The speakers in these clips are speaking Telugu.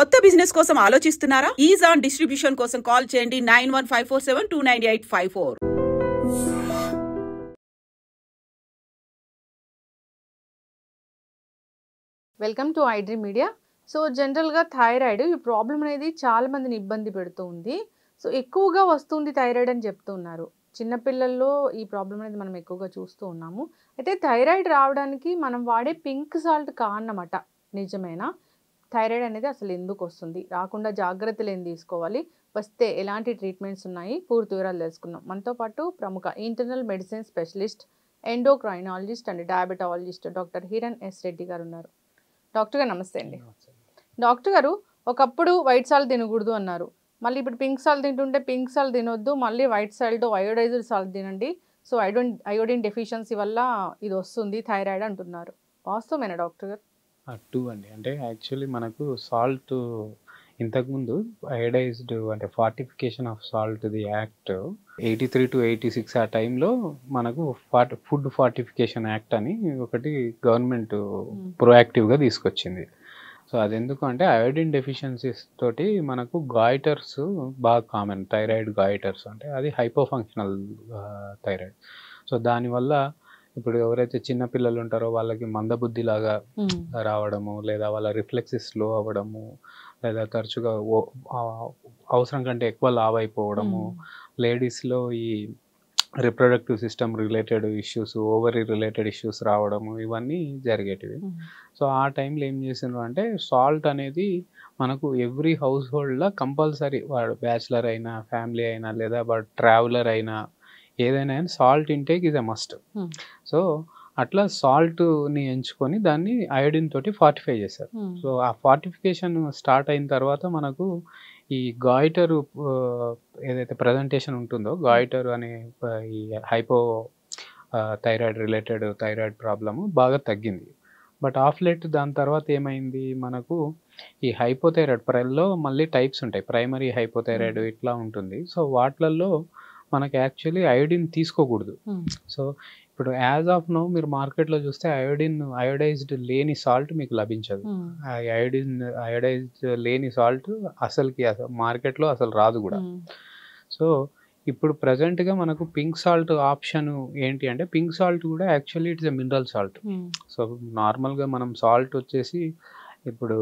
కొత్త బిజినెస్ కోసం ఆలోచిస్తున్నారా? ఈజ్ ఆన్ డిస్ట్రిబ్యూషన్ కోసం కాల్ చేయండి 9154729854. Welcome to iDream media. So జనరల్గా థైరాయిడ్ ఈ ప్రాబ్లం అనేది చాలా మందిని ఇబ్బంది పెడుతూ ఉంది. సో ఎక్కువగా వస్తుంది థైరాయిడ్ అని చెప్తున్నారు. చిన్నపిల్లల్లో ఈ ప్రాబ్లం అనేది మనం ఎక్కువగా చూస్తూ ఉన్నాము. అయితే థైరాయిడ్ రావడానికి మనం వాడే పింక్ సాల్ట్ కారణమట, నిజమేనా? థైరాయిడ్ అనేది అసలు ఎందుకు వస్తుంది, రాకుండా జాగ్రత్తలు ఏం తీసుకోవాలి, వస్తే ఎలాంటి ట్రీట్మెంట్స్ ఉన్నాయి, పూర్తి వివరాలు తెలుసుకుందాం. మనతో పాటు ప్రముఖ internal medicine specialist, endocrinologist and diabetologist doctor Hiran S Reddy గారు ఉన్నారు. డాక్టర్ గారు నమస్తే అండి. డాక్టర్ గారు, ఒకప్పుడు వైట్ సాల్ట్ తినకూడదు అన్నారు, మళ్ళీ ఇప్పుడు పింక్ సాల్ట్ తింటుంటే పింక్ సాల్ట్ తినొద్దు, మళ్ళీ వైట్ సాల్ట్ అయోడైజ్డ్ సాల్ట్ తినండి, సో అయోడిన్ డెఫిషియన్సీ వల్ల ఇది వస్తుంది థైరాయిడ్ అంటున్నారు. వాస్తవమేనా డాక్టర్ గారు? టూ అండి. అంటే యాక్చువల్లీ మనకు సాల్ట్ ఇంతకుముందు అయోడైజ్డ్ అంటే fortification of salt the act 83 to 86 ఆ టైంలో మనకు ఫుడ్ ఫార్టిఫికేషన్ యాక్ట్ అని ఒకటి గవర్నమెంట్ ప్రోయాక్టివ్గా తీసుకొచ్చింది. సో అది ఎందుకు అంటే అయోడిన్ డెఫిషియన్సీస్ తోటి మనకు గాయిటర్స్ బాగా కామన్, థైరాయిడ్ గాయిటర్స్ అంటే అది హైపోఫంక్షనల్ థైరాయిడ్. సో దానివల్ల ఇప్పుడు ఎవరైతే చిన్న పిల్లలు ఉంటారో వాళ్ళకి మందబుద్ధి లాగా రావడము, లేదా వాళ్ళ రిఫ్లెక్సెస్ స్లో అవ్వడము, లేదా తరచుగా అవసరం కంటే ఎక్కువ లావ్ అయిపోవడము, లేడీస్లో ఈ reproductive system related issues, ovary related issues రావడము, ఇవన్నీ జరిగేటివి. సో ఆ టైంలో ఏం చేసిండ్రు అంటే సాల్ట్ అనేది మనకు ఎవ్రీ హౌస్ హోల్డ్లో కంపల్సరీ, వాడు బ్యాచిలర్ అయినా ఫ్యామిలీ అయినా లేదా వాడు ట్రావెలర్ అయినా ఏదైనా salt intake is a must. So అట్లా సాల్ట్ని ఎంచుకొని దాన్ని అయోడిన్ తోటి ఫార్టిఫై చేశారు. సో ఆ ఫార్టిఫికేషన్ స్టార్ట్ అయిన తర్వాత మనకు ఈ గాయిటర్ ఏదైతే ప్రజెంటేషన్ ఉంటుందో, గాయిటర్ అనే ఈ hypo thyroid related thyroid problem బాగా తగ్గింది. బట్ ఆఫ్ లేట్ దాని తర్వాత ఏమైంది, మనకు ఈ హైపోథైరాయిడ్ ప్రైల్లో మళ్ళీ టైప్స్ ఉంటాయి, ప్రైమరీ హైపోథైరాయిడ్ ఇట్లా ఉంటుంది. సో వాటిలలో మనకి యాక్చువల్లీ అయోడిన్ తీసుకోకూడదు. సో ఇప్పుడు యాజ్ ఆఫ్ నో మీరు మార్కెట్లో చూస్తే అయోడైజ్డ్ లేని సాల్ట్ మీకు లభించదు. అయోడైజ్డ్ లేని సాల్ట్ అసలుకి మార్కెట్లో అసలు రాదు కూడా. సో ఇప్పుడు ప్రజెంట్గా మనకు పింక్ సాల్ట్ ఆప్షన్ ఏంటి అంటే, పింక్ సాల్ట్ కూడా actually it's a mineral salt. So నార్మల్గా మనం సాల్ట్ వచ్చేసి ఇప్పుడు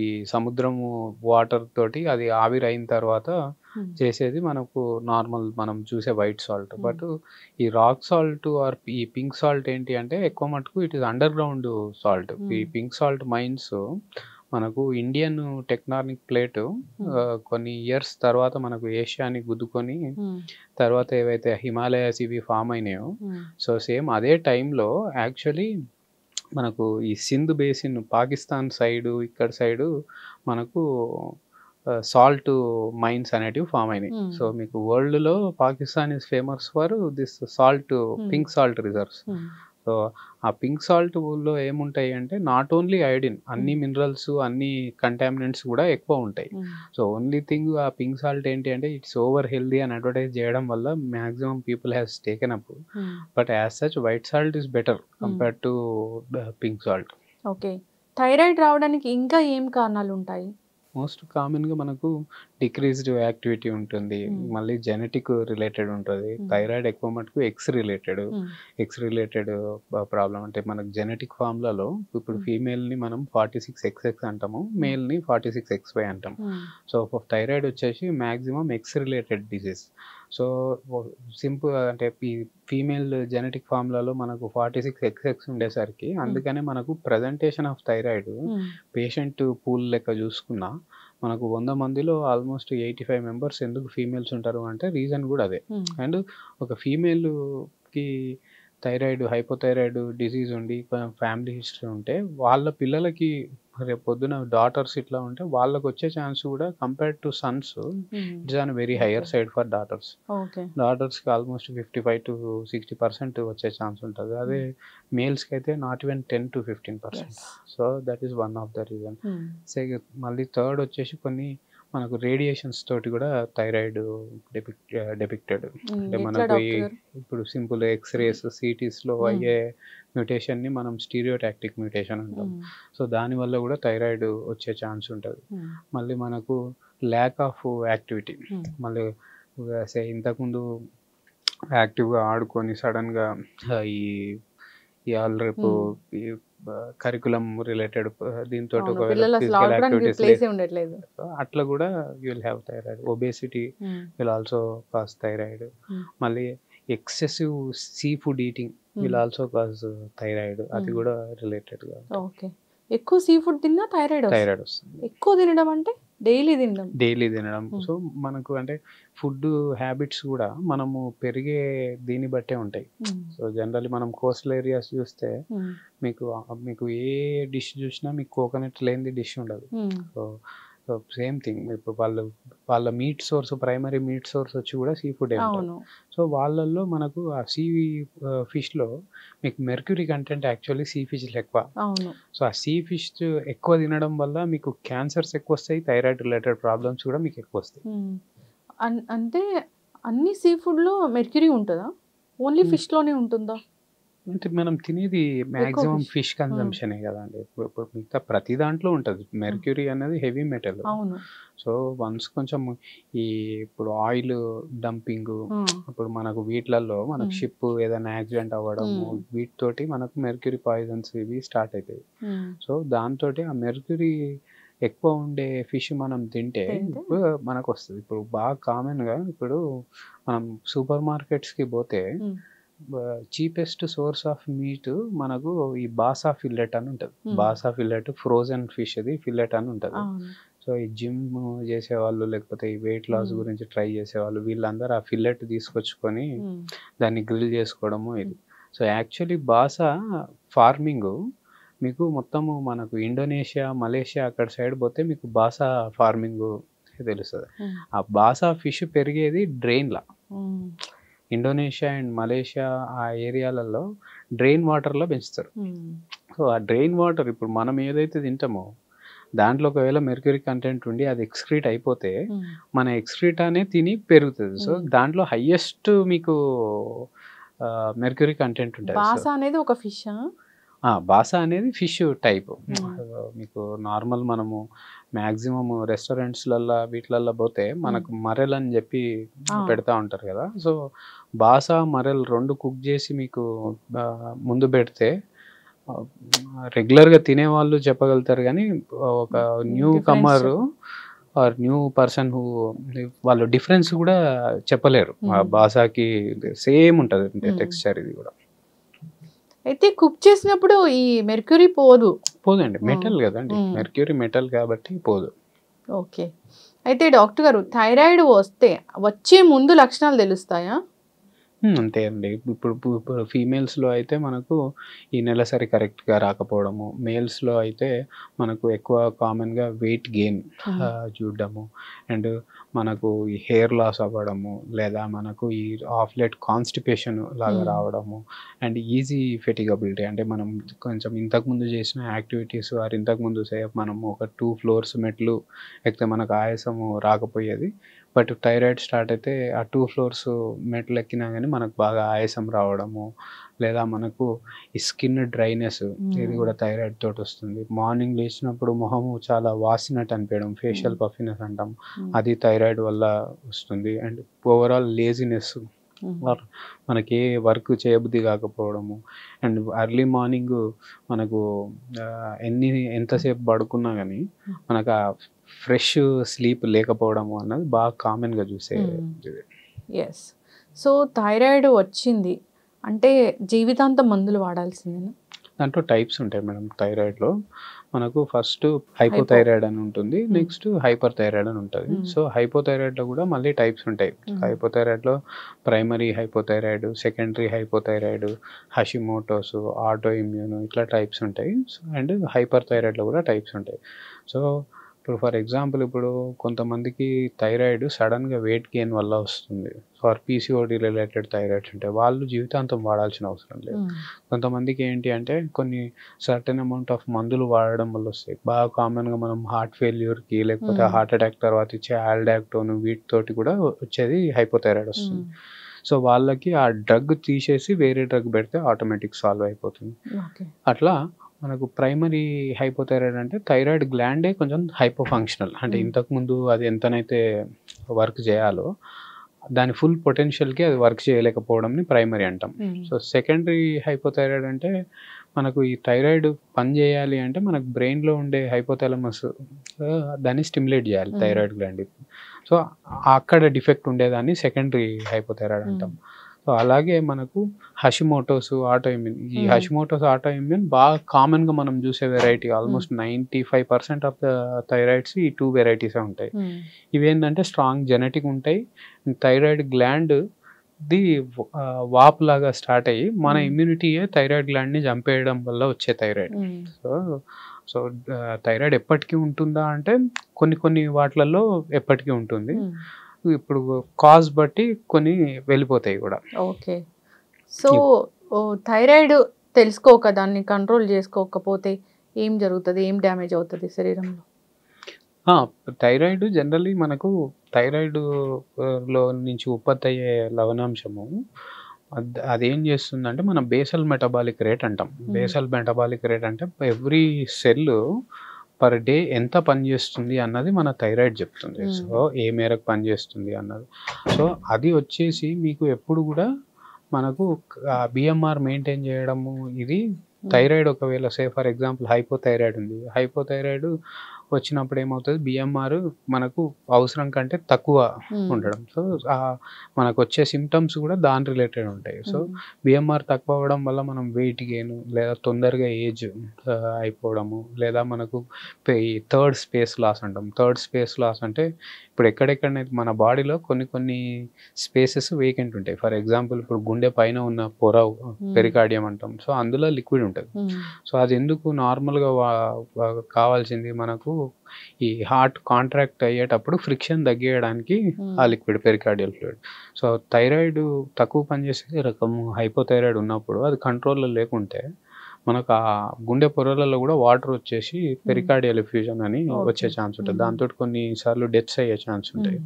ఈ సముద్రము వాటర్ తోటి అది ఆవిరి అయిన తర్వాత చేసేది మనకు నార్మల్ మనం చూసే వైట్ సాల్ట్. బట్ ఈ రాక్ సాల్ట్ ఆర్ ఈ పింక్ సాల్ట్ ఏంటి అంటే ఎక్కువ మటుకు it is under ground salt. ఈ పింక్ సాల్ట్ మైన్స్ మనకు ఇండియన్ టెక్టానిక్ ప్లేట్ కొన్ని ఇయర్స్ తర్వాత మనకు ఏషియాని గుద్దుకొని తర్వాత ఏవైతే హిమాలయాస్ ఇవి ఫామ్ అయినాయో, సో సేమ్ అదే టైంలో యాక్చువల్లీ మనకు ఈ సింధ్ బేసిన్ పాకిస్తాన్ సైడు ఇక్కడ సైడు మనకు సాల్ట్ మైన్స్ అనేటివి ఫామ్ అయినాయి. సో మీకు వరల్డ్లో Pakistan is famous for this salt, pink salt reserves. So ఆ పింక్ సాల్ట్లో ఏముంటాయి అంటే నాట్ ఓన్లీ అయోడిన్, అన్ని మినరల్స్ అన్ని కంటామినెంట్స్ కూడా ఎక్కువ ఉంటాయి. సో ఓన్లీ థింగ్ ఆ పింక్ సాల్ట్ ఏంటి అంటే ఇట్స్ ఓవర్ హెల్దీ అని అడ్వర్టైజ్ చేయడం వల్ల maximum people has taken up. But as such white salt is better compared to pink salt. Okay, thyroid రావడానికి ఇంకా ఏం కారణాలు ఉంటాయి? మోస్ట్ కామన్గా మనకు డిక్రీజ్డ్ యాక్టివిటీ ఉంటుంది, మళ్ళీ జెనెటిక్ రిలేటెడ్ ఉంటుంది. థైరాయిడ్ ఎక్కువ మటుకు ఎక్స్ రిలేటెడ్ ప్రాబ్లం అంటే మనకు జెనెటిక్ ఫామ్లలో ఇప్పుడు ఫీమేల్ని మనం 46XX అంటాము, మేల్ని 46XY అంటాం. సో థైరాయిడ్ వచ్చేసి maximum X related disease. So simple అంటే ఈ ఫీమేల్ జెనెటిక్ ఫామ్లలో మనకు 46XX ఉండేసరికి అందుకనే మనకు presentation of thyroid patient pool లెక్క చూసుకున్నా మనకు 100 మందిలో ఆల్మోస్ట్ 85 మెంబర్స్ ఎందుకు ఫీమేల్స్ ఉంటారు అంటే రీజన్ కూడా అదే. అండ్ ఒక ఫీమేల్కి థైరాయిడ్ హైపోథైరాయిడ్ డిసీజ్ ఉండి ఫ్యామిలీ హిస్టరీ ఉంటే వాళ్ళ పిల్లలకి రేపు పొద్దున డాటర్స్ ఇట్లా ఉంటే వాళ్ళకి వచ్చే ఛాన్స్ కూడా compared to sons it's on very higher side for డాటర్స్కి ఆల్మోస్ట్ 55 to 60% వచ్చే ఛాన్స్ ఉంటుంది. అదే మేల్స్కి అయితే not even 10 to 15%. So that is one of the reason. మళ్ళీ థర్డ్ వచ్చేసి కొన్ని మనకు రేడియేషన్స్ తోటి కూడా థైరాయిడ్ డిపిక్టెడ్. అంటే ఎట్లా మనకు డాక్టర్ గారు? ఇప్పుడు సింపుల్ ఎక్స్రేస్, సిటీస్లో అయ్యే మ్యూటేషన్ని మనం స్టీరియోటాక్టిక్ మ్యూటేషన్ అంటాం. సో దానివల్ల కూడా థైరాయిడ్ వచ్చే ఛాన్స్ ఉంటుంది. మళ్ళీ మనకు ల్యాక్ ఆఫ్ యాక్టివిటీ, మళ్ళీ ఇంతకుముందు యాక్టివ్గా ఆడుకొని సడన్గా ఈ ఇవాళ రేపు ఈ కరికులం రిలేటెడ్ దీంతో పిల్లలు అసలు ఫిజికల్ ఆడుకోవడానికి యాక్టివిటీస్ ప్లేసే ఉండట్లేదు. అట్లా కూడా you will have thyroid. Obesity will also cause thyroid. మళ్ళీ excessive sea food eating will also cause thyroid. అది కూడా రిలేటెడ్గా ఓకే. ఎక్కువ సీ ఫుడ్ తిన్నా థైరాయిడ్ వస్తుంది. ఎక్కువ తినడం అంటే డైలీ తినడం. సో మనకు అంటే ఫుడ్ హ్యాబిట్స్ కూడా మనము పెరిగే దీన్ని బట్టే ఉంటాయి. సో జనరల్లీ మనం కోస్టల్ ఏరియాస్ చూస్తే మీకు ఏ డిష్ చూసినా మీకు కోకోనట్ లేనిది డిష్ ఉండదు. సో సేమ్ థింగ్, ఇప్పుడు వాళ్ళ meet source, primary meet source వచ్చి కూడా సీ ఫుడ్. సో వాళ్ళల్లో మనకు ఆ సీ ఫిష్లో మీకు మెర్క్యూరీ కంటెంట్ యాక్చువల్లీ సీ ఫిష్లో ఎక్కువ. సో ఆ సీ ఫిష్ ఎక్కువ తినడం వల్ల మీకు క్యాన్సర్స్ ఎక్కువ వస్తాయి, థైరాయిడ్ రిలేటెడ్ ప్రాబ్లమ్స్ కూడా మీకు ఎక్కువ వస్తాయి. అంటే అన్ని సీ ఫుడ్లో మెర్క్యూరీ ఉంటుందా? ఓన్లీ ఫిష్లోనే ఉంటుందా? అంటే మనం తినేది మ్యాక్సిమం ఫిష్ కన్జంప్షనే కదండి. ఇప్పుడు మిగతా ప్రతి దాంట్లో ఉంటుంది. మెర్క్యూరీ అనేది హెవీ మెటల్. సో వన్స్ కొంచెం ఇప్పుడు ఆయిల్ డంపింగ్, ఇప్పుడు మనకు వీటిలలో మనకు షిప్ ఏదైనా యాక్సిడెంట్ అవ్వడము, వీటితోటి మనకు మెర్క్యూరీ పాయిజన్స్ ఇవి స్టార్ట్ అవుతాయి. సో దాంతో ఆ మెర్క్యూరీ ఎక్కువ ఉండే ఫిష్ మనం తింటే ఇప్పుడు మనకు వస్తుంది. ఇప్పుడు బాగా కామన్గా ఇప్పుడు మనం సూపర్ మార్కెట్స్కి పోతే చీపెస్ట్ సోర్స్ ఆఫ్ మీట్ మనకు ఈ బాసా ఫిల్లెట్ అని ఉంటుంది. బాసా ఫిల్లెట్ ఫ్రోజన్ ఫిష్, అది ఫిల్లెట్ అని ఉంటుంది. సో ఈ జిమ్ చేసేవాళ్ళు లేకపోతే ఈ వెయిట్ లాస్ గురించి ట్రై చేసేవాళ్ళు వీళ్ళందరూ ఆ ఫిల్లెట్ తీసుకొచ్చుకొని దాన్ని గ్రిల్ చేసుకోవడము ఇది. సో యాక్చువల్లీ బాసా ఫార్మింగ్ మీకు మొత్తము మనకు ఇండోనేషియా, మలేషియా అక్కడ సైడ్ పోతే మీకు బాసా ఫార్మింగ్ తెలుస్తుంది. ఆ బాసా ఫిష్ పెరిగేది డ్రైన్లా. ఇండోనేషియా అండ్ మలేషియా ఆ ఏరియాలలో డ్రైన్ వాటర్లో పెంచుతారు. సో ఆ డ్రైన్ వాటర్ ఇప్పుడు మనం ఏదైతే తింటామో దాంట్లో ఒకవేళ మెర్క్యూరీ కంటెంట్ ఉండి అది ఎక్స్క్రీట్ అయిపోతే మన ఎక్స్క్రీటానే తిని పెరుగుతుంది. సో దాంట్లో హైయెస్ట్ మీకు మెర్క్యూరీ కంటెంట్ ఉంటుంది. బాసా అనేది ఒక ఫిష్. బాసా అనేది ఫిష్ టైప్. మీకు నార్మల్ మనము మ్యాక్సిమం రెస్టారెంట్స్లల్లో వీటిలల్లో పోతే మనకు మరెల్ అని చెప్పి పెడతా ఉంటారు కదా. సో బాసా, మరెల్ రెండు కుక్ చేసి మీకు ముందు పెడితే రెగ్యులర్గా తినేవాళ్ళు చెప్పగలుగుతారు, కానీ ఒక newcomer or new person వాళ్ళు డిఫరెన్స్ కూడా చెప్పలేరు. బాసాకి సేమ్ ఉంటుంది టెక్స్చర్, ఇది కూడా. అయితే కుక్ చేసినప్పుడు ఈ మెర్క్యూరీ పోదండి, మెటల్ కదండి, మెర్క్యూరీ మెటల్ కాబట్టి పోదు. ఓకే. అయితే డాక్టర్ గారు, థైరాయిడ్ వచ్చే ముందు లక్షణాలు తెలుస్తాయా? అంతే అండి. ఇప్పుడు ఫీమేల్స్లో అయితే మనకు ఈ నెలసరి కరెక్ట్గా రాకపోవడము, మేల్స్లో అయితే మనకు ఎక్కువ కామన్గా వెయిట్ గెయిన్ చూడడము, అండ్ మనకు ఈ హెయిర్ లాస్ అవ్వడము, లేదా మనకు ఈ ఆఫ్లెట్ కాన్స్టిపేషన్ లాగా రావడము, అండ్ ఈజీ ఫెటిగబిలిటీ. అంటే మనం కొంచెం ఇంతకుముందు చేసిన యాక్టివిటీస్ ఆర్ ఇంతకుముందు మనం ఒక 2 floors మెట్లు ఎక్కితే మనకు ఆయాసము రాకపోయేది. బట్ థైరాయిడ్ స్టార్ట్ అయితే ఆ 2 floors మెట్లు ఎక్కినా కానీ మనకు బాగా ఆయాసం రావడము, లేదా మనకు ఈ స్కిన్ డ్రైనెస్, ఇది కూడా థైరాయిడ్ తోటి వస్తుంది. మార్నింగ్ లేచినప్పుడు మొహము చాలా వాసినట్టు అనిపించడం, ఫేషియల్ పఫినెస్ అంటాం, అది థైరాయిడ్ వల్ల వస్తుంది. అండ్ ఓవరాల్ లేజినెస్, మనకి ఏ వర్క్ చేయబుద్ధి కాకపోవడము, అండ్ ఎర్లీ మార్నింగ్ మనకు ఎంతసేపు పడుకున్నా కానీ మనకు ఆ ఫ్రెష్ స్లీప్ లేకపోవడము అన్నది బాగా కామన్గా చూసే. ఎస్. సో థైరాయిడ్ వచ్చింది అంటే జీవితాంతం మందులు వాడాల్సిందేనా? దాంట్లో టైప్స్ ఉంటాయి మేడం. థైరాయిడ్లో మనకు ఫస్ట్ హైపోథైరాయిడ్ అని ఉంటుంది, నెక్స్ట్ హైపర్ థైరాయిడ్ అని ఉంటుంది. సో హైపోథైరాయిడ్లో కూడా మళ్ళీ టైప్స్ ఉంటాయి. హైపోథైరాయిడ్లో primary hypothyroid, secondary hypothyroid, Hashimoto's, auto immune, ఇట్లా టైప్స్ ఉంటాయి. అండ్ హైపర్ థైరాయిడ్లో కూడా టైప్స్ ఉంటాయి. సో ఇప్పుడు ఫర్ ఎగ్జాంపుల్ ఇప్పుడు కొంతమందికి థైరాయిడ్ సడన్‌గా వెయిట్ గెయిన్ వల్ల వస్తుంది. ఫర్ పీసీఓడీ రిలేటెడ్ థైరాయిడ్స్ ఉంటాయి. వాళ్ళు జీవితాంతం వాడాల్సిన అవసరం లేదు. కొంతమందికి ఏంటి అంటే కొన్ని సర్టెన్ అమౌంట్ ఆఫ్ మందులు వాడడం వల్ల వస్తాయి. బాగా కామన్‌గా మనం హార్ట్ ఫెయిల్యూర్‌కి లేకపోతే హార్ట్ అటాక్ తర్వాత ఇచ్చే ఆల్డాక్టోన్ వీటితోటి కూడా వచ్చేది హైపోథైరాయిడ్ వస్తుంది. సో వాళ్ళకి ఆ డ్రగ్ తీసేసి వేరే డ్రగ్ పెడితే ఆటోమేటిక్ సాల్వ్ అయిపోతుంది. అట్లా మనకు ప్రైమరీ హైపోథైరాయిడ్ అంటే థైరాయిడ్ గ్లాండే కొంచెం హైపో ఫంక్షనల్. అంటే ఇంతకుముందు అది ఎంతనైతే వర్క్ చేయాలో దాని ఫుల్ పొటెన్షియల్‌కి అది వర్క్ చేయలేకపోవడంని ప్రైమరీ అంటాం. సో సెకండరీ హైపోథైరాయిడ్ అంటే మనకు ఈ థైరాయిడ్ పని చేయాలి అంటే మనకు బ్రెయిన్‌లో ఉండే హైపోథాలమస్ దాన్ని స్టిమ్యులేట్ చేయాలి థైరాయిడ్ గ్లాండ్. సో అక్కడ డిఫెక్ట్ ఉండేదాన్ని సెకండరీ హైపోథైరాయిడ్ అంటాం. సో అలాగే మనకు హషిమోటోస్ ఆటోఇమ్యూన్. ఈ హషిమోటోస్ ఆటోఇమ్యూన్ బాగా కామన్‌గా మనం చూసే variety. Almost 95% of the thyroids ఈ 2 వెరైటీసే ఉంటాయి. ఇవేంటంటే స్ట్రాంగ్ జెనెటిక్ ఉంటాయి. థైరాయిడ్ గ్లాండ్ ది వాపులాగా స్టార్ట్ అయ్యి మన ఇమ్యూనిటీయే థైరాయిడ్ గ్లాండ్‌ని చంపేయడం వల్ల వచ్చే థైరాయిడ్. సో థైరాయిడ్ ఎప్పటికీ ఉంటుందా అంటే కొన్ని వాటిలలో ఎప్పటికీ ఉంటుంది. ఇప్పుడు కాజ్ బట్టి కొన్ని వెళ్ళిపోతాయి కూడా. ఓకే. సో థైరాయిడ్ తెలుసుకోక దాన్ని కంట్రోల్ చేసుకోకపోతే ఏం జరుగుతుంది? ఏం డ్యామేజ్ అవుతుంది శరీరంలో? థైరాయిడ్ జనరల్లీ మనకు థైరాయిడ్ లో నుంచి ఉత్పత్తి అయ్యే లవణాంశము అదేం చేస్తుందంటే మన బేసల్ మెటబాలిక్ రేట్ అంటాం. బేసల్ మెటబాలిక్ రేట్ అంటే ఎవ్రీ సెల్ పర్ డే ఎంత పనిచేస్తుంది అన్నది మన థైరాయిడ్ చెప్తుంది. సో ఏ మేరకు పనిచేస్తుంది అన్నది. సో అది వచ్చేసి మీకు ఎప్పుడు కూడా మనకు బిఎంఆర్ మెయింటైన్ చేయడము ఇది థైరాయిడ్ ఒకవేళ సే ఫర్ ఎగ్జాంపుల్ హైపోథైరాయిడ్ ఉంది. హైపోథైరాయిడ్ వచ్చినప్పుడు ఏమవుతుంది బిఎంఆర్ మనకు అవసరం కంటే తక్కువ ఉండడం. సో మనకు వచ్చే సిమ్టమ్స్ కూడా దాని రిలేటెడ్ ఉంటాయి. సో బిఎంఆర్ తక్కువ అవ్వడం వల్ల మనం వెయిట్ గెయిన్ లేదా తొందరగా ఏజ్ అయిపోవడము లేదా మనకు థర్డ్ స్పేస్ లాస్ అంటాం. థర్డ్ స్పేస్ లాస్ అంటే ఇప్పుడు ఎక్కడెక్కడైతే మన బాడీలో కొన్ని స్పేసెస్ వేకెంట్ ఉంటాయి. ఫర్ ఎగ్జాంపుల్ ఇప్పుడు గుండె పైన ఉన్న పొర పెరికార్డియం అంటాం. సో అందులో లిక్విడ్ ఉంటుంది. సో అది ఎందుకు నార్మల్గా కావాల్సింది మనకు ఈ హార్ట్ కాంట్రాక్ట్ అయ్యేటప్పుడు ఫ్రిక్షన్ తగ్గించడానికి ఆ liquid pericardial fluid. So thyroid తక్కువ పనిచేసే రకము హైపోథైరాయిడ్ ఉన్నప్పుడు అది కంట్రోల్లో లేకుంటే మనకు ఆ గుండె పొరలలో కూడా వాటర్ వచ్చేసి పెరికార్డియల్ ఎఫ్యూజన్ అని వచ్చే ఛాన్స్ ఉంటుంది. దాంతో కొన్నిసార్లు డెత్స్ అయ్యే ఛాన్స్ ఉంటాయి.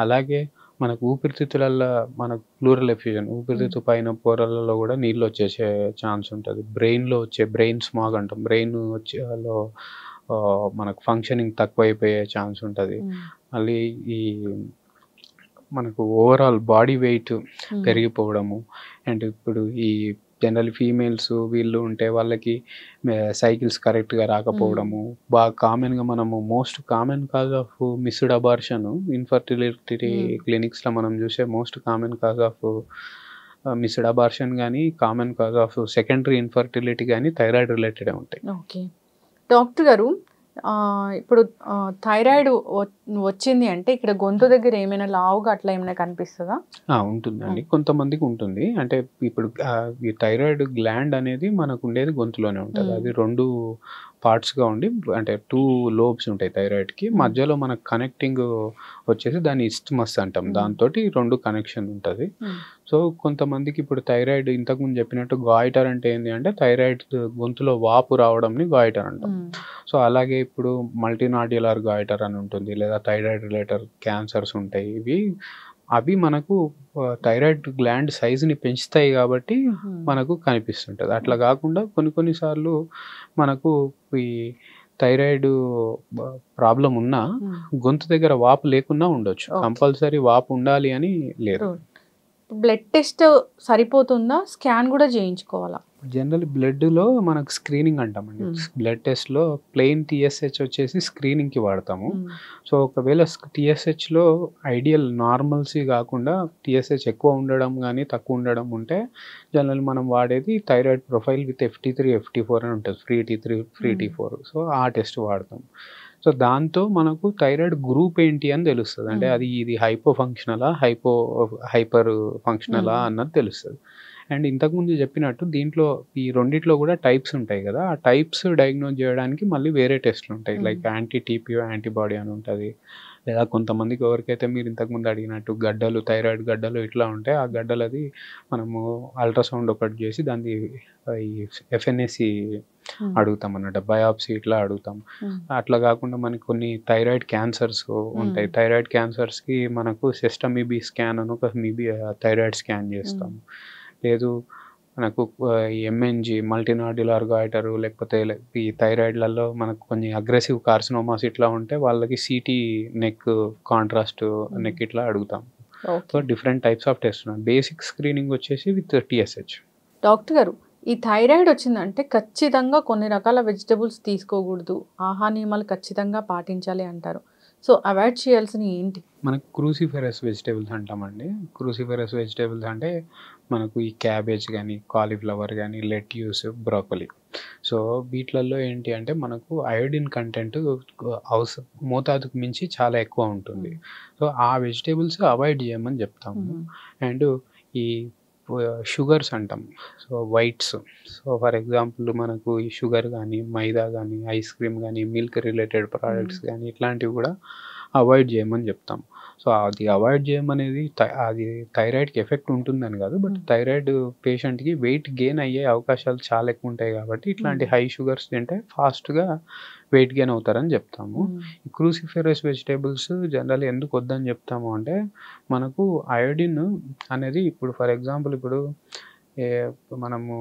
అలాగే మనకు ఊపిరితిత్తులలో మనకు ప్లూరల్ ఎఫ్యూజన్ ఊపిరితిత్తు పైన పొరలలో కూడా నీళ్ళు వచ్చేసే ఛాన్స్ ఉంటుంది. బ్రెయిన్లో వచ్చే బ్రెయిన్ స్మాగ్ అంటాం. బ్రెయిన్ వచ్చేలో మనకు ఫంక్షనింగ్ తక్కువ అయిపోయే ఛాన్స్ ఉంటుంది. మళ్ళీ ఈ మనకు ఓవరాల్ బాడీ వెయిట్ పెరిగిపోవడము. అండ్ ఇప్పుడు ఈ జనరల్ ఫీమేల్స్ వీళ్ళు ఉంటే వాళ్ళకి సైకిల్స్ కరెక్ట్గా రాకపోవడము బాగా కామన్గా మనము most common cause of missed abortion infertility క్లినిక్స్లో మనం చూసే most common cause of missed abortion కానీ common cause of secondary infertility కానీ థైరాయిడ్ రిలేటెడే ఉంటాయి. ఓకే డాక్టర్ గారు, ఇప్పుడు థైరాయిడ్ వచ్చింది అంటే ఇక్కడ గొంతు దగ్గర ఏమైనా లావుగా అట్లా ఏమైనా కనిపిస్తుందా? ఉంటుందండి, కొంతమందికి ఉంటుంది. అంటే ఇప్పుడు ఈ థైరాయిడ్ గ్లాండ్ అనేది మనకు ఉండేది గొంతులోనే ఉంటుంది. అది 2 పార్ట్స్గా ఉండి అంటే 2 లోబ్స్ ఉంటాయి థైరాయిడ్కి. మధ్యలో మనకు కనెక్టింగ్ వచ్చేసి దాన్ని ఇస్ట్మస్ అంటాం. దాంతో 2 కనెక్షన్ ఉంటుంది. సో కొంతమందికి ఇప్పుడు థైరాయిడ్ ఇంతకుముందు చెప్పినట్టు గాయిటర్ అంటే ఏంటి అంటే థైరాయిడ్ గొంతులో వాపు రావడంని గాయిటర్ అంటాం. సో అలాగే ఇప్పుడు మల్టీనాడ్యులర్ గాయిటర్ అని ఉంటుంది, లేదా థైరాయిడ్ రిలేటెడ్ క్యాన్సర్స్ ఉంటాయి. అవి మనకు థైరాయిడ్ గ్లాండ్ సైజుని పెంచుతాయి కాబట్టి మనకు కనిపిస్తుంటుంది. అట్లా కాకుండా కొన్నిసార్లు మనకు ఈ థైరాయిడ్ ప్రాబ్లం ఉన్నా గొంతు దగ్గర వాపు లేకున్నా ఉండొచ్చు. కంపల్సరీ వాపు ఉండాలి అని లేదు. బ్లడ్ టెస్ట్ సరిపోతుందా? స్కాన్ కూడా చేయించుకోవాలా? జనరల్ బ్లడ్లో మనకు స్క్రీనింగ్ అంటామండి. బ్లడ్ టెస్ట్లో ప్లెయిన్ టీఎస్హెచ్ వచ్చేసి స్క్రీనింగ్కి వాడతాము. సో ఒకవేళ టీఎస్హెచ్లో ఐడియల్ నార్మల్సీ కాకుండా టీఎస్హెచ్ ఎక్కువ ఉండడం కానీ తక్కువ ఉండడం ఉంటే జనరల్ మనం వాడేది thyroid profile with FT3 FT4 అని ఉంటుంది. Free T3 free T4. So ఆ టెస్ట్ వాడతాం. సో దాంతో మనకు థైరాయిడ్ గ్రూప్ ఏంటి అని తెలుస్తుంది. అంటే ఇది హైపో ఫంక్షనలా హైపర్ ఫంక్షనలా అన్నది తెలుస్తుంది. అండ్ ఇంతకుముందు చెప్పినట్టు దీంట్లో ఈ రెండిట్లో కూడా టైప్స్ ఉంటాయి కదా, ఆ టైప్స్ డయాగ్నోజ్ చేయడానికి మళ్ళీ వేరే టెస్ట్లు ఉంటాయి. లైక్ యాంటీ టీపీఓ యాంటీబాడీ అని ఉంటుంది. లేదా కొంతమందికి ఎవరికైతే మీరు ఇంతకుముందు అడిగినట్టు గడ్డలు, థైరాయిడ్ గడ్డలు ఇట్లా ఉంటాయి, ఆ గడ్డలది మనము అల్ట్రాసౌండ్ ఒకటి చేసి దాన్ని ఈ ఎఫ్ఎన్ఏసి అడుగుతాం అన్నట్టు, బయాప్సీ ఇట్లా అడుగుతాం. అట్లా కాకుండా మనకి కొన్ని థైరాయిడ్ క్యాన్సర్స్ ఉంటాయి. థైరాయిడ్ క్యాన్సర్స్కి మనకు సిస్టమీబీ స్కాన్ అని ఒక మీబీ థైరాయిడ్ స్కాన్ చేస్తాం. లేదు మనకు ఎంఎన్జి మల్టీనాడ్యులర్ గాయిటర్, లేకపోతే ఈ థైరాయిడ్లలో మనకు కొన్ని అగ్రెసివ్ కార్సినోమాస్ ఇట్లా ఉంటే వాళ్ళకి సిటీ నెక్ కాంట్రాస్ట్ నెక్ ఇట్లా అడుగుతాం. So different types of test ఉన్నాయి. బేసిక్ స్క్రీనింగ్ వచ్చేసి విత్ టీఎస్హెచ్. డాక్టర్ గారు, ఈ థైరాయిడ్ వచ్చిందంటే ఖచ్చితంగా కొన్ని రకాల వెజిటబుల్స్ తీసుకోకూడదు, ఆహార నియమాలు ఖచ్చితంగా పాటించాలి అంటారు. సో అవాయిడ్ చేయాల్సినవి ఏంటి? మనకు క్రూసిఫెరస్ వెజిటేబుల్స్ అంటామండి. క్రూసిఫెరస్ వెజిటేబుల్స్ అంటే మనకు ఈ క్యాబేజ్ కానీ, కాలీఫ్లవర్ కానీ, లెట్యూస్, బ్రోకలీ. సో వీటిలలో ఏంటి అంటే మనకు అయోడిన్ కంటెంట్ మోతాదుకు మించి చాలా ఎక్కువ ఉంటుంది. సో ఆ వెజిటేబుల్స్ అవాయిడ్ చేయమని చెప్తాము. అండ్ ఈ షుగర్స్ అంటాం, so whites. So for example మనకు ఈ షుగర్ కానీ, మైదా కానీ, ఐస్ క్రీమ్ కానీ, మిల్క్ రిలేటెడ్ ప్రోడక్ట్స్ కానీ ఇట్లాంటివి కూడా అవాయిడ్ చేయమని చెప్తాం. సో అది అవాయిడ్ చేయమనేది అది థైరాయిడ్కి ఎఫెక్ట్ ఉంటుందని కాదు, బట్ థైరాయిడ్ పేషెంట్కి వెయిట్ గెయిన్ అయ్యే అవకాశాలు చాలా ఎక్కువ ఉంటాయి కాబట్టి ఇట్లాంటి హై షుగర్స్ తింటే ఫాస్ట్గా వెయిట్ గెయిన్ అవుతారని చెప్తాము. ఈ క్రూసిఫెరస్ వెజిటేబుల్స్ జనరల్ ఎందుకు వద్దని చెప్తాము అంటే మనకు అయోడిన్ అనేది ఇప్పుడు ఫర్ ఎగ్జాంపుల్ ఇప్పుడు మనము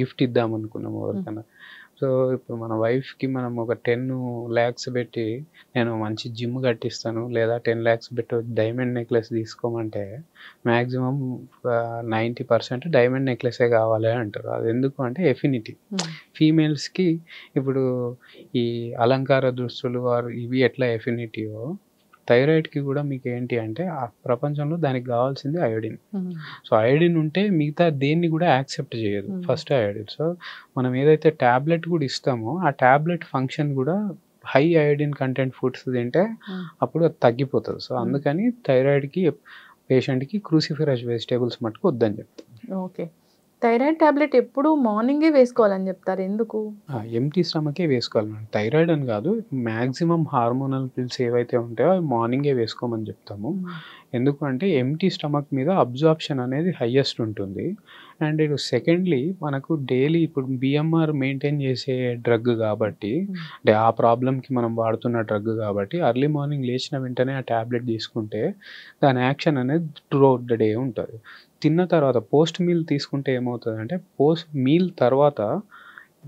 గిఫ్ట్ ఇద్దాం అనుకున్నాము ఎవరికైనా. సో ఇప్పుడు మన వైఫ్కి మనం ఒక 10 lakhs పెట్టి నేను మంచి జిమ్ కట్టిస్తాను, లేదా 10 lakhs పెట్టి డైమండ్ నెక్లెస్ తీసుకోమంటే మ్యాక్సిమం 90% డైమండ్ నెక్లెసే కావాలి అంటారు. అది ఎందుకు అంటే ఎఫినిటీ. ఫీమేల్స్కి ఇప్పుడు ఈ అలంకార దుస్తులు ఇవి ఎట్లా ఎఫినిటీయో థైరాయిడ్కి కూడా మీకు ఏంటి అంటే ఆ ప్రపంచంలో దానికి కావాల్సింది అయోడిన్. సో అయోడిన్ ఉంటే మిగతా దేన్ని కూడా యాక్సెప్ట్ చేయదు, ఫస్ట్ అయోడిన్. సో మనం ఏదైతే ట్యాబ్లెట్ కూడా ఇస్తామో ఆ ట్యాబ్లెట్ ఫంక్షన్ కూడా హై అయోడిన్ కంటెంట్ ఫుడ్స్ తింటే అప్పుడు అది తగ్గిపోతుంది. సో అందుకని థైరాయిడ్కి పేషెంట్కి క్రూసిఫెరస్ వెజిటేబుల్స్ మటుకు వద్దని చెప్తాం. ఓకే. థైరాయిడ్ టాబ్లెట్ ఎప్పుడు మార్నింగే వేసుకోవాలని చెప్తారు, ఎందుకు? ఎంటీ స్టమకే వేసుకోవాలి. థైరాయిడ్ అని కాదు, మ్యాక్సిమం హార్మోనల్ పిల్స్ ఏవైతే ఉంటాయో అవి మార్నింగే వేసుకోమని చెప్తాము. ఎందుకంటే ఎంటీ స్టమక్ మీద అబ్జార్ప్షన్ అనేది హయ్యెస్ట్ ఉంటుంది. అండ్ సెకండ్లీ మనకు డైలీ ఇప్పుడు బిఎంఆర్ మెయింటైన్ చేసే డ్రగ్ కాబట్టి, అంటే ఆ ప్రాబ్లమ్కి మనం వాడుతున్న డ్రగ్ కాబట్టి అర్లీ మార్నింగ్ లేచిన వెంటనే ఆ ట్యాబ్లెట్ తీసుకుంటే దాని యాక్షన్ అనేది త్రూఅవుట్ ద డే ఉంటుంది. తిన్న తర్వాత పోస్ట్ మీల్ తీసుకుంటే ఏమవుతుందంటే పోస్ట్ మీల్ తర్వాత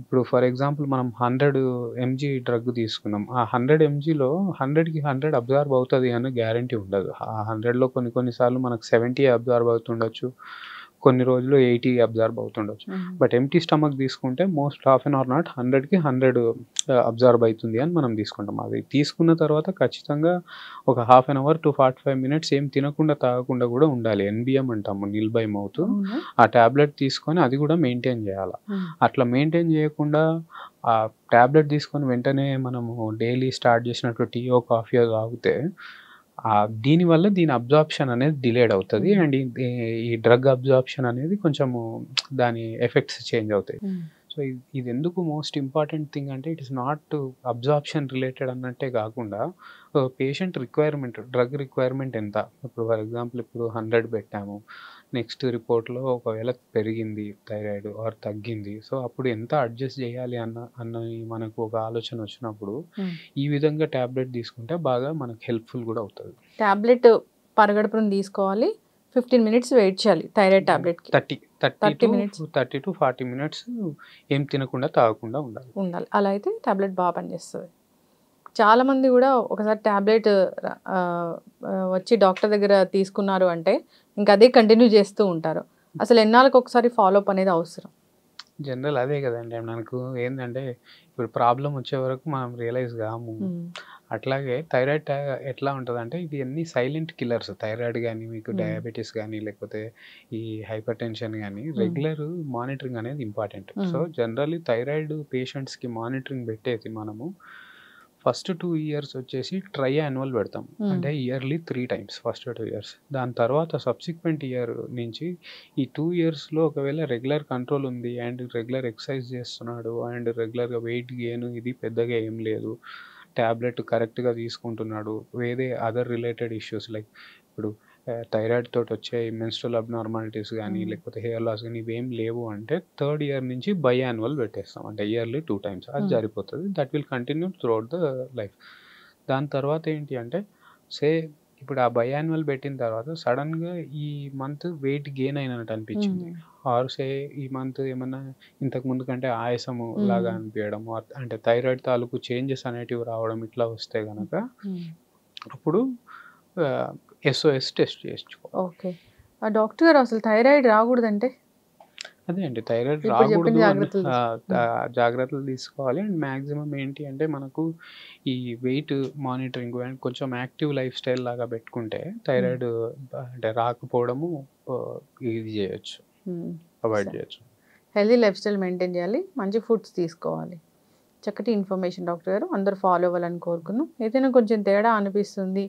ఇప్పుడు ఫర్ ఎగ్జాంపుల్ మనం 100 mg డ్రగ్ తీసుకున్నాం, ఆ 100 mgలో 100కి 100 అబ్జార్బ్ అవుతుంది అని గ్యారంటీ ఉండదు. ఆ 100లో కొన్నిసార్లు మనకు 70 అబ్జార్బ్ అవుతుండొచ్చు, కొన్ని రోజులు 80 అబ్జార్బ్ అవుతుండొచ్చు. బట్ ఎంటీ స్టమక్ తీసుకుంటే most half an hour not 100కి 100 అబ్జార్బ్ అవుతుంది అని మనం తీసుకుంటాం. అది తీసుకున్న తర్వాత ఖచ్చితంగా ఒక half an hour to 45 minutes ఏం తినకుండా తాగకుండా కూడా ఉండాలి. ఎన్బిఎం అంటాము, నిల్ బై మౌత్. ఆ ట్యాబ్లెట్ తీసుకొని అది కూడా మెయింటైన్ చేయాలి. అట్లా మెయింటైన్ చేయకుండా ఆ ట్యాబ్లెట్ తీసుకొని వెంటనే మనము డైలీ స్టార్ట్ చేసినట్టు టీయో కాఫీయో తాగితే దీనివల్ల దీని అబ్జార్ప్షన్ అనేది డిలేడ్ అవుతుంది. అండ్ ఈ డ్రగ్ అబ్జార్ప్షన్ అనేది కొంచెము దాని ఎఫెక్ట్స్ చేంజ్ అవుతాయి. సో ఇది ఎందుకు మోస్ట్ ఇంపార్టెంట్ థింగ్ అంటే it is not absorption related అన్నట్టే కాకుండా పేషెంట్ రిక్వైర్మెంట్, డ్రగ్ రిక్వైర్మెంట్ ఎంత. ఇప్పుడు ఫర్ ఎగ్జాంపుల్ ఇప్పుడు 100 పెట్టాము, నెక్స్ట్ రిపోర్ట్లో ఒకవేళ పెరిగింది థైరాయిడ్ ఆర్ తగ్గింది, సో అప్పుడు ఎంత అడ్జస్ట్ చేయాలి అన్న మనకు ఒక ఆలోచన వచ్చినప్పుడు ఈ విధంగా ట్యాబ్లెట్ తీసుకుంటే బాగా మనకు హెల్ప్ఫుల్ కూడా అవుతుంది. ట్యాబ్లెట్ పరగడుపున తీసుకోవాలి, 15 minutes వెయిట్ చేయాలి థైరాయిడ్ టాబ్లెట్కి. 30 to 40 minutes ఏం తినకుండా తాగకుండా ఉండాలి. అలా అయితే టాబ్లెట్ బాగా పనిచేస్తుంది. చాలామంది కూడా ఒకసారి టాబ్లెట్ వచ్చి డాక్టర్ దగ్గర తీసుకున్నారు అంటే ఇంకా అదే కంటిన్యూ చేస్తూ ఉంటారు. అసలు ఎన్నాళ్ళకి ఒకసారి ఫాలోఅప్ అనేది అవసరం? జనరల్ అదే కదండి, మనకు ఏంటంటే ఇప్పుడు ప్రాబ్లం వచ్చే వరకు మనం రియలైజ్ కాము. అట్లాగే థైరాయిడ్ ఎట్లా ఉంటుంది అంటే ఇది అన్ని సైలెంట్ కిల్లర్స్. థైరాయిడ్ కానీ, మీకు డయాబెటీస్ కానీ, లేకపోతే ఈ హైపర్ టెన్షన్ కానీ రెగ్యులర్ మానిటరింగ్ అనేది ఇంపార్టెంట్. సో జనరల్లీ థైరాయిడ్ పేషెంట్స్కి మానిటరింగ్ పెట్టేసి మనము ఫస్ట్ 2 years వచ్చేసి ట్రై యాన్యువల్ పెడతాం, అంటే ఇయర్లీ 3 times ఫస్ట్ 2 years. దాని తర్వాత సబ్సిక్వెంట్ ఇయర్ నుంచి ఈ 2 yearsలో ఒకవేళ రెగ్యులర్ కంట్రోల్ ఉంది అండ్ రెగ్యులర్ ఎక్సర్సైజ్ చేస్తున్నాడు అండ్ రెగ్యులర్గా వెయిట్ గెయిన్ ఇది పెద్దగా ఏం లేదు, ట్యాబ్లెట్ కరెక్ట్గా తీసుకుంటున్నాడు, వేరే అదర్ రిలేటెడ్ ఇష్యూస్ లైక్ ఇప్పుడు థైరాయిడ్ తోటి వచ్చే మెన్స్ట్రల్ అబ్నార్మాలిటీస్ కానీ లేకపోతే హెయిర్ లాస్ కానీ ఇవేం లేవు అంటే 3rd year నుంచి బై యాన్యువల్ పెట్టేస్తాం, అంటే ఇయర్లీ 2 times. అది సరిపోతుంది. That will continue throughout the life. దాని తర్వాత ఏంటి అంటే ఇప్పుడు ఆ బై యాన్యువల్ పెట్టిన తర్వాత సడన్గా ఈ మంత్ వెయిట్ గెయిన్ అయినట్టు అనిపించింది, ఆర్ ఈ మంత్ ఏమన్నా ఇంతకు ముందు కంటే ఆయాసము లాగా అనిపించడం, అంటే థైరాయిడ్ తాలూకు చేంజెస్ అనేటివి రావడం ఇట్లా వస్తే కనుక అప్పుడు SOS టెస్ట్ చేసుకో. ఓకే, ఆ డాక్టర్ గారు అసలు థైరాయిడ్ రాకూడదంటే? అదే అండి, థైరాయిడ్ రాకూడదు, జాగ్రత్తలు తీసుకోవాలి. అండ్ మ్యాక్సిమం ఏంటి అంటే మనకు ఈ వెయిట్ మానిటరింగ్ అండ్ కొంచెం యాక్టివ్ లైఫ్ స్టైల్ లాగా పెట్టుకుంటే థైరాయిడ్ అంటే రాకపోవడము ఇది చేయొచ్చు, అవాయిడ్ చేయొచ్చు. హెల్దీ లైఫ్ స్టైల్ మెయింటైన్ చేయాలి, మంచి ఫుడ్స్ తీసుకోవాలి. చక్కటి ఇన్ఫర్మేషన్ డాక్టర్ గారు, అందరూ ఫాలో అవ్వాలని కోరుకున్నాం. ఏదైనా కొంచెం తేడా అనిపిస్తుంది,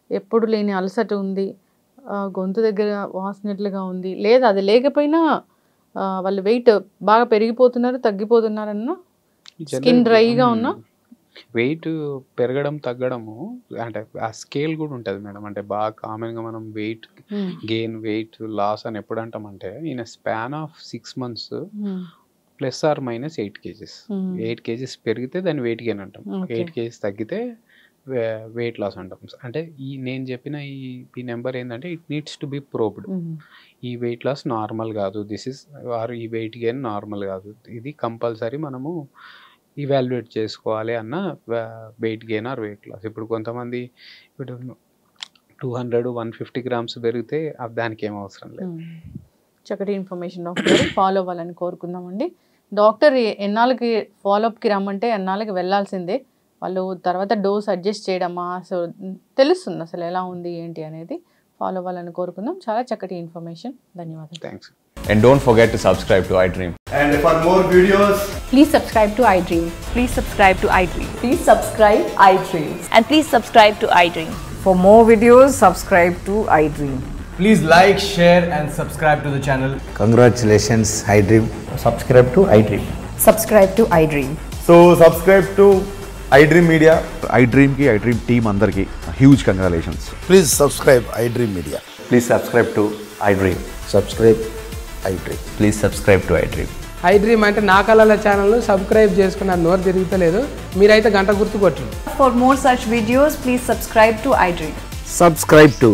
ఎప్పుడు లేని అలసట ఉంది, గొంతు దగ్గర వాసినట్లుగా ఉంది, లేదా అది లేకపోయినా వాళ్ళు వెయిట్ బాగా పెరిగిపోతున్నారు తగ్గిపోతున్నారన్న, స్కిన్ డ్రైగా ఉన్నా, వెయిట్ పెరగడం తగ్గడము అంటే ఆ స్కేల్ కూడా ఉంటుంది మేడం. అంటే బాగా కామన్గా మనం వెయిట్ గెయిన్ వెయిట్ లాస్ అని ఎప్పుడు అంటామంటే in span of 6 months +or- 8 kgs. 8 kgs పెరిగితే దాన్ని వెయిట్ గెయిన్ అంటాం, 8 kgs తగ్గితే వెయిట్ లాస్ అంటాం. అంటే నేను చెప్పిన ఈ నెంబర్ ఏంటంటే it needs to be probed. ఈ వెయిట్ లాస్ నార్మల్ కాదు, దిస్ ఇస్ ఆర్ ఈ వెయిట్ గెయిన్ నార్మల్ కాదు, ఇది కంపల్సరీ మనము ఇవాల్యుయేట్ చేసుకోవాలి అన్న weight gain or weight loss. ఇప్పుడు కొంతమంది ఇప్పుడు 200-150 grams పెరిగితే దానికి ఏం అవసరం లేదు. చక్కటి ఇన్ఫర్మేషన్ డాక్టర్ ఫాలో అవ్వాలని కోరుకుందామండి. డాక్టర్ ఎన్నాళ్ళకి ఫాలోఅప్కి రమ్మంటే ఎన్నాళ్ళకి వెళ్ళాల్సిందే, వాళ్ళు తర్వాత డోస్ అడ్జస్ట్ చేయడమా, సో తెలుస్తుంది అసలు ఎలా ఉంది ఏంటి అనేది. ఫాలో అవ్వాలని కోరుకుందాం. చాలా చక్కటి ఇన్ఫర్మేషన్, ధన్యవాదాలు. Thanks. And don't forget to subscribe to iDream. And for more videos, please subscribe to iDream. Please subscribe to iDream. Please subscribe iDream. And please subscribe to iDream. For more videos, subscribe to iDream. please like, share and subscribe to the channel. Congratulations, iDream. Subscribe to iDream. Subscribe to iDream. So subscribe to iDream Media. iDream ki iDream team andarki huge congratulations. Please subscribe iDream Media. Please subscribe to iDream. Subscribe iDream. Please subscribe to iDream. iDream అంటే నా కళల ఛానల్ను సబ్స్క్రైబ్ చేసుకున్న నోరు తిరుగుతలేదు, మీరైతే గంట గుర్తు కొట్టండి. For more such videos, please subscribe to iDream. Subscribe to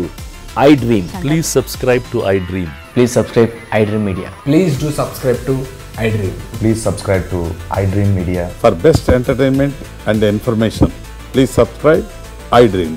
iDream. Please subscribe to iDream. Please subscribe iDream Media. Please do subscribe to iDream. Please subscribe to iDream Media. For best entertainment and information, please subscribe iDream.